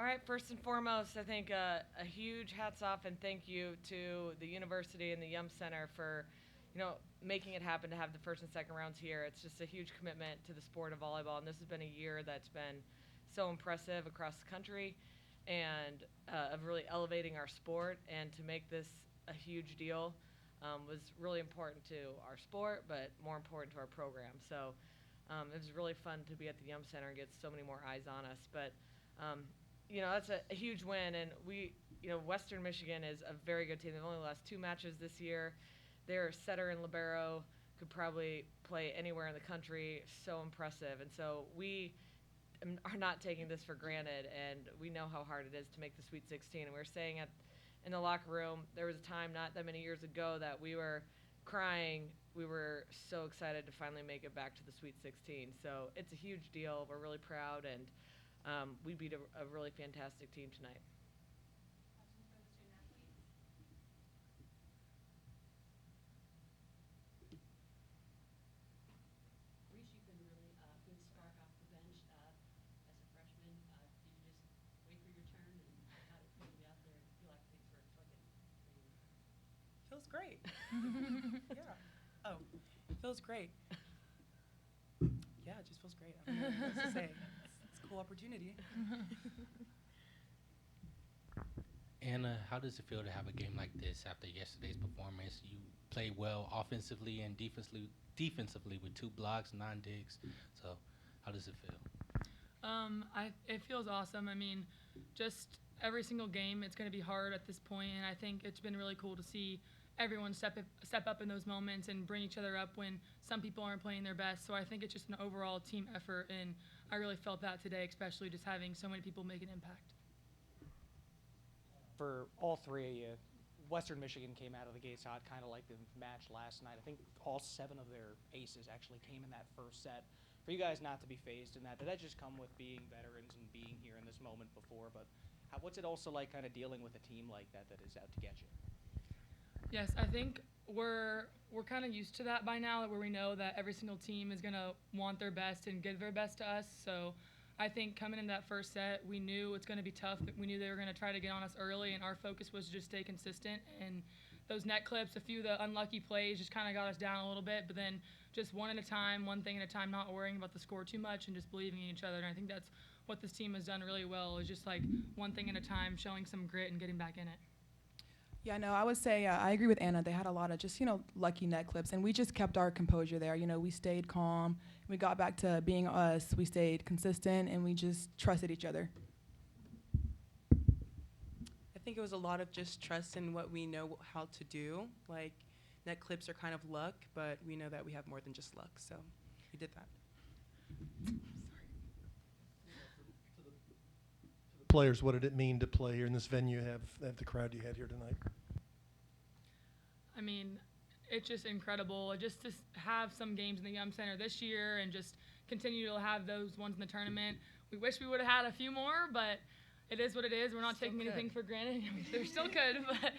All right, first and foremost, I think a huge hats off and thank you to the university and the Yum Center for, making it happen to have the first and second rounds here. It's just a huge commitment to the sport of volleyball, and this has been a year that's been so impressive across the country, and of really elevating our sport. And to make this a huge deal was really important to our sport, but more important to our program. So it was really fun to be at the Yum Center and get so many more eyes on us. But um, that's a huge win. And Western Michigan is a very good team. They've only lost 2 matches this year. Their setter and libero could probably play anywhere in the country. So impressive. And so we are not taking this for granted, and we know how hard it is to make the Sweet 16. And we were saying in the locker room, there was a time not that many years ago that we were crying. We were so excited to finally make it back to the Sweet 16. So it's a huge deal. We're really proud, and we beat a really fantastic team tonight. Questions for the student athletes? Reese, you've been really good spark off the bench as a freshman. Did you just wait for your turn, and how did it feel to be out there and feel like things were clicking for you? Feels great. Yeah. Oh, feels great. Yeah, it just feels great. I don't know what else to say. It's a cool opportunity. Anna, how does it feel to have a game like this after yesterday's performance? You played well offensively and defensively with 2 blocks, 9 digs. So how does it feel? It feels awesome. I mean, just every single game, it's going to be hard at this point, and I think it's been really cool to see everyone step up in those moments and bring each other up when some people aren't playing their best. So I think it's just an overall team effort, and I really felt that today, especially just having so many people make an impact. For all 3 of you, Western Michigan came out of the gates hot, kind of like the match last night. I think all 7 of their aces actually came in that first set. For you guys not to be phased in that, did that just come with being veterans and being here in this moment before? But what's it also like kind of dealing with a team like that is out to get you? Yes, I think we're kind of used to that by now, where we know that every single team is going to want their best and give their best to us. So I think coming into that first set, we knew it's going to be tough. We knew they were going to try to get on us early, and our focus was to just stay consistent. And those net clips, a few of the unlucky plays just kind of got us down a little bit, but then just one at a time, one thing at a time, not worrying about the score too much and just believing in each other. And I think that's what this team has done really well, is just like one thing at a time, showing some grit and getting back in it. Yeah, no, I would say I agree with Anna. They had a lot of just, lucky net clips, and we just kept our composure there. We stayed calm. We got back to being us. We stayed consistent, and we just trusted each other. I think it was a lot of just trust in what we know how to do. Like, net clips are kind of luck, but we know that we have more than just luck, so we did that. Players, what did it mean to play here in this venue, have the crowd you had here tonight? I mean, it's just incredible. Just to have some games in the Yum Center this year and just continue to have those ones in the tournament. We wish we would have had a few more, but it is what it is. We're not taking anything for granted. They're still good, but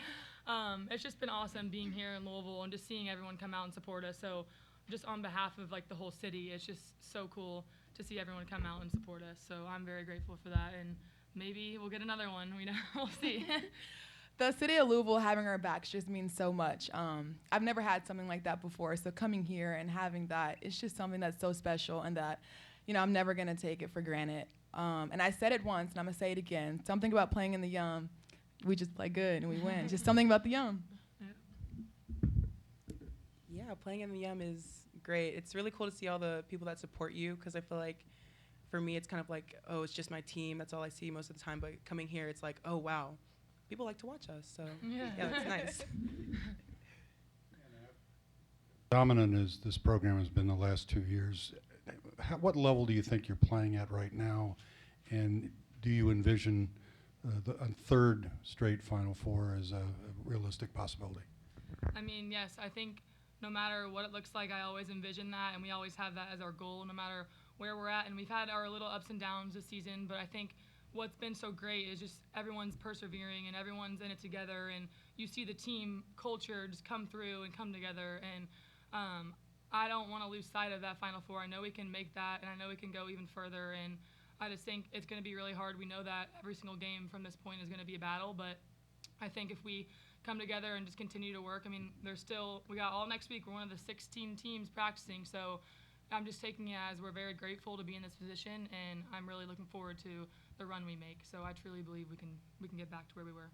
it's just been awesome being here in Louisville and just seeing everyone come out and support us. So just on behalf of the whole city, it's just so cool to see everyone come out and support us. So I'm very grateful for that, and maybe we'll get another one. We'll see. The city of Louisville having our backs just means so much. I've never had something like that before, so coming here and having that, it's just something that's so special, and that, I'm never going to take it for granted. And I said it once, and I'm going to say it again. Something about playing in the Yum, we just play good and we win. Just something about the Yum. Yeah, playing in the Yum is great. It's really cool to see all the people that support you, because I feel like for me it's kind of like, oh, it's just my team. That's all I see most of the time. But coming here, it's like, oh, wow, people like to watch us. So, yeah, it's nice. Dominant as this program has been the last 2 years, what level do you think you're playing at right now? And do you envision a 3rd straight Final Four as a realistic possibility? I mean, yes, I think no matter what it looks like, I always envision that, and we always have that as our goal, no matter where we're at. And we've had our little ups and downs this season, but I think what's been so great is just everyone's persevering and everyone's in it together, and you see the team culture just come through and come together. And I don't want to lose sight of that Final Four. I know we can make that, and I know we can go even further. And I just think it's going to be really hard. We know that every single game from this point is going to be a battle, but I think if we come together and just continue to work, I mean, we got all next week. We're one of the 16 teams practicing, so I'm just taking it as we're very grateful to be in this position, and I'm really looking forward to the run we make. So I truly believe we can get back to where we were.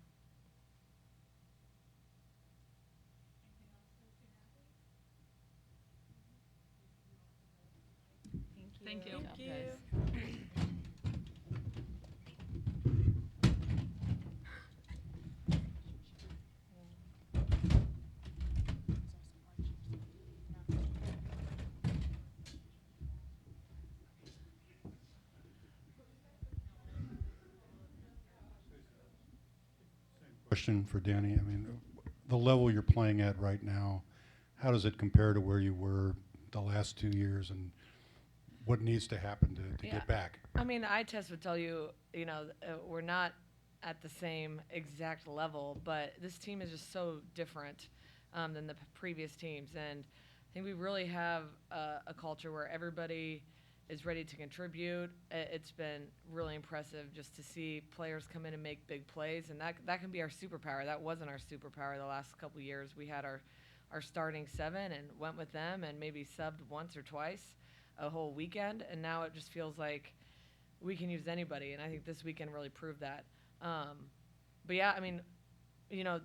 Anything else for the student athletes? Thank you. Good job, you. guys. Question for Dani. I mean, the level you're playing at right now, how does it compare to where you were the last 2 years, and what needs to happen to Yeah. get back? I mean, the eye test would tell you, we're not at the same exact level, but this team is just so different than the previous teams. And I think we really have a culture where everybody is ready to contribute. It's been really impressive just to see players come in and make big plays, and that can be our superpower. That wasn't our superpower the last couple years. We had our starting 7 and went with them and maybe subbed once or twice a whole weekend, and now it just feels like we can use anybody, and I think this weekend really proved that. But yeah, I mean,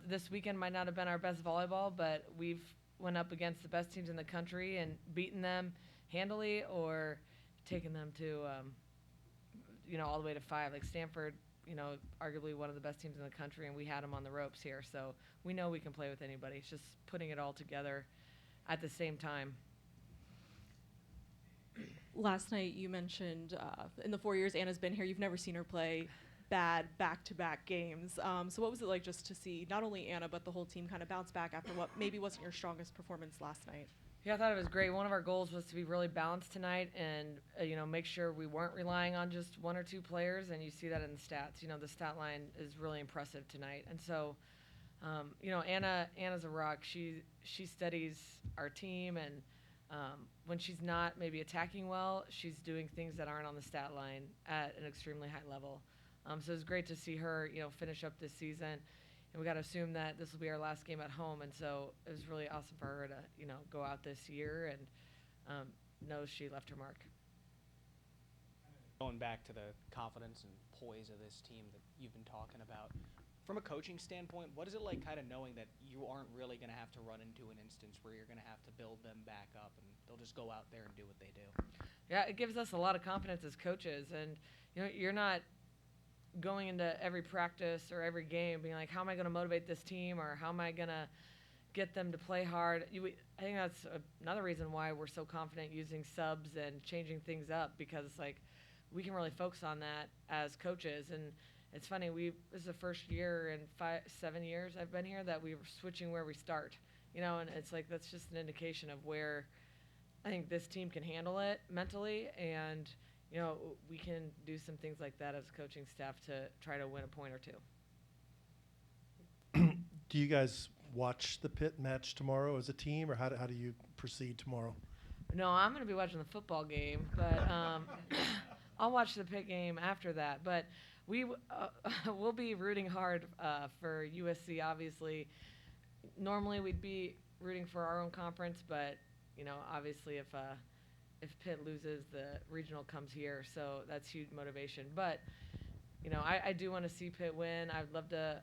this weekend might not have been our best volleyball, but we've went up against the best teams in the country and beaten them handily or taken them to, all the way to 5. Like Stanford, arguably one of the best teams in the country, and we had them on the ropes here. So we know we can play with anybody. It's just putting it all together at the same time. Last night you mentioned in the 4 years Anna's been here, you've never seen her play bad back-to-back games. So what was it like just to see not only Anna but the whole team kind of bounce back after what maybe wasn't your strongest performance last night? Yeah, I thought it was great. One of our goals was to be really balanced tonight and, make sure we weren't relying on just 1 or 2 players, and you see that in the stats. The stat line is really impressive tonight. And so, Anna's a rock. She studies our team, and when she's not maybe attacking well, she's doing things that aren't on the stat line at an extremely high level. So it's great to see her, finish up this season. And we got to assume that this will be our last game at home, and so it was really awesome for her to, go out this year and know she left her mark. Going back to the confidence and poise of this team that you've been talking about, from a coaching standpoint, what is it like kind of knowing that you aren't really going to have to run into an instance where you're going to have to build them back up and they'll just go out there and do what they do? Yeah, it gives us a lot of confidence as coaches, and you're not going into every practice or every game being like, how am I going to motivate this team, or how am I going to get them to play hard? I think that's another reason why we're so confident using subs and changing things up, because we can really focus on that as coaches. And it's funny, this is the first year in 7 years I've been here that we were switching where we start, and it's like that's just an indication of where I think this team can handle it mentally, and we can do some things like that as a coaching staff to try to win a point or 2. Do you guys watch the Pitt match tomorrow as a team, or how do you proceed tomorrow? No, I'm going to be watching the football game, but I'll watch the Pitt game after that. But we'll be rooting hard for USC, obviously. Normally we'd be rooting for our own conference, but, obviously if Pitt loses, the regional comes here, so that's huge motivation. But, I do want to see Pitt win. I'd love to,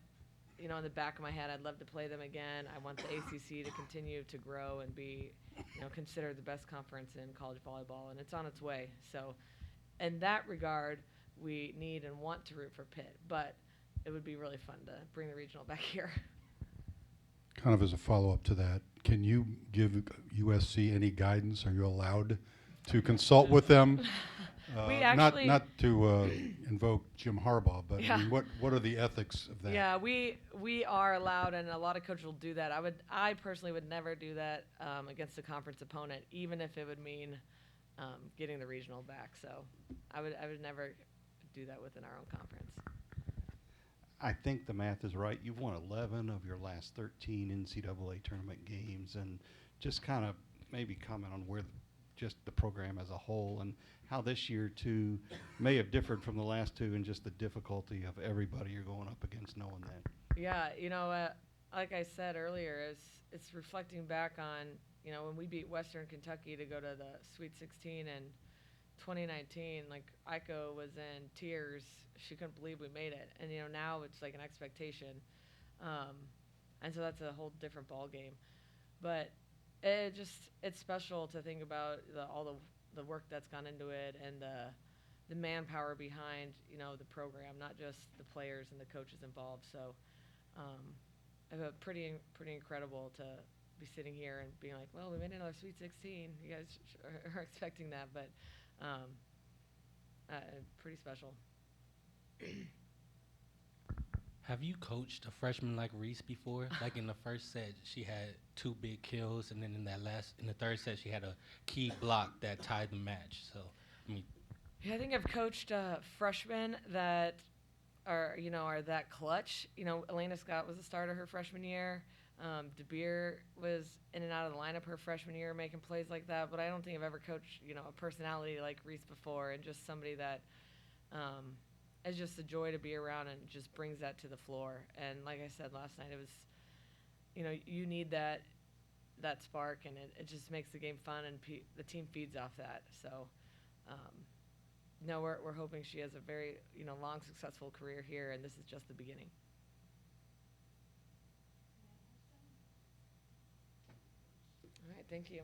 in the back of my head, I'd love to play them again. I want the ACC to continue to grow and be, considered the best conference in college volleyball, and it's on its way. So, in that regard, we need and want to root for Pitt, but it would be really fun to bring the regional back here. Kind of as a follow-up to that, can you give USC any guidance? Are you allowed to consult with them? We actually- not to invoke Jim Harbaugh, but Yeah. I mean, what are the ethics of that? Yeah, we are allowed, and a lot of coaches will do that. I personally would never do that against a conference opponent, even if it would mean getting the regional back. So I would never do that within our own conference. I think the math is right. You've won 11 of your last 13 NCAA tournament games, and just kind of maybe comment on where just the program as a whole, and how this year too may have differed from the last two, and just the difficulty of everybody you're going up against, knowing that. Yeah, like I said earlier, it's reflecting back on, when we beat Western Kentucky to go to the Sweet 16 in 2019, like Aiko was in tears. She couldn't believe we made it. And, now it's like an expectation. And so that's a whole different ball game. But it's special to think about all the work that's gone into it and the manpower behind, the program, not just the players and the coaches involved. So, pretty incredible to be sitting here and being like, well, we made another Sweet 16. You guys are expecting that, but pretty special. Have you coached a freshman like Reese before? Like in the first set, she had 2 big kills, and then in the third set, she had a key block that tied the match. So, I mean, Yeah, I think I've coached freshmen that are that clutch. Elena Scott was a starter her freshman year. DeBeer was in and out of the lineup her freshman year making plays like that. But I don't think I've ever coached, a personality like Reese before, and just somebody that is just a joy to be around and just brings that to the floor. And like I said last night, it was, you need that spark, and it just makes the game fun, and the team feeds off that. So, no, we're hoping she has a very, long, successful career here, and this is just the beginning. All right, thank you.